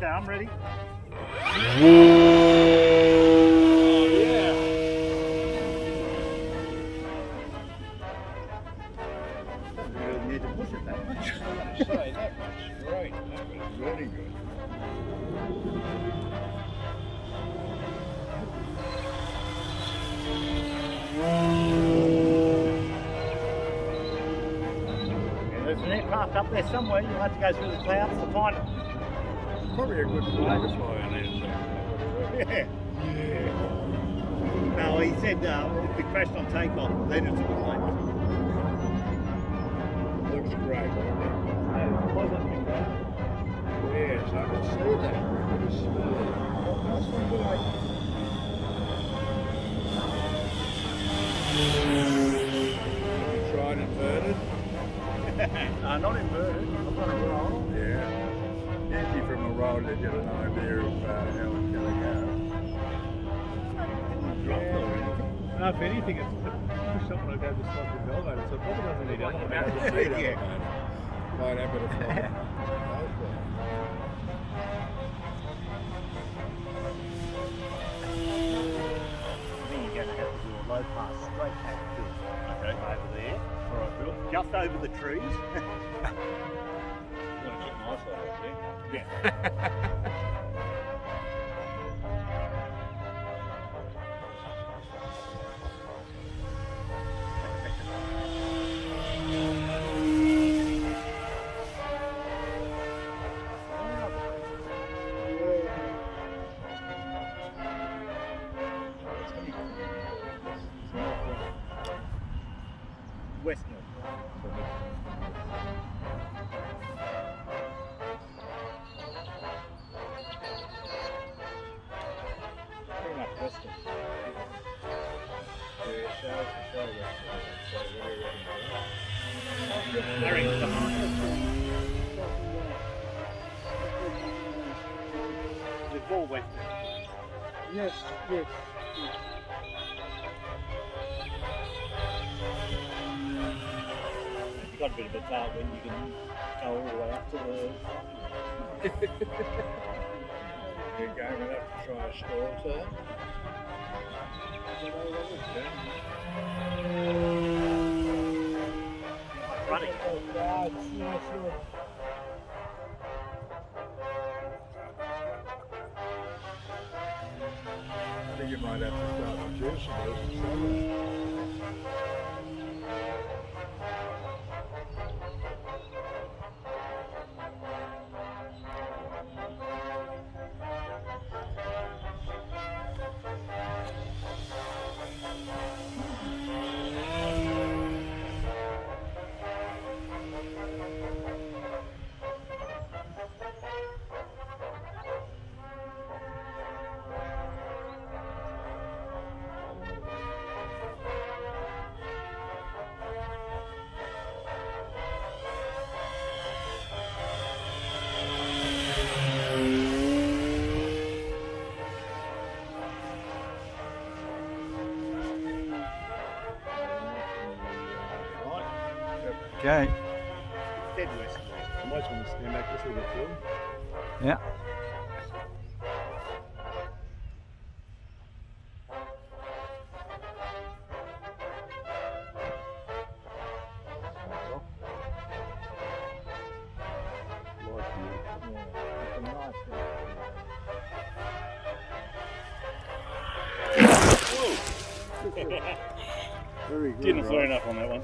Okay, I'm ready. Yeah. You don't need to push it that much. Say that much. Great. That was really good. Yeah, there's an aircraft up there somewhere. You'll have to go through the clouds to find it. Probably a good play to fly an answer. Yeah. No, he said if we crashed on takeoff, then it's a good plane. Looks great, doesn't it? Yes, I can see that. Really smooth. What's the like? You tried inverted? Not inverted. I've got a roll. Yeah. Usually from a roll they get an idea of how it's going to go. No, if anything, it's push something like that, just like the elevator, so it probably doesn't need elevator. Yeah. Might have it a fly. I think you're going to have to do a low pass straight back to it. Okay. Over there. Alright, Bill. Just over the trees. You want to keep my side up there? Yeah. West north. Pretty much western. Yeah, show Harry, the ball west. Yes, yes. You've got a bit of a tailwind, you can go all the way up to the... You're going to have to try a stall turn. running. I think you might have to start reducing those. Okay. Dead west. I might want to stand back just a little bit, Phil. Yeah. Very good. Didn't throw enough on that one.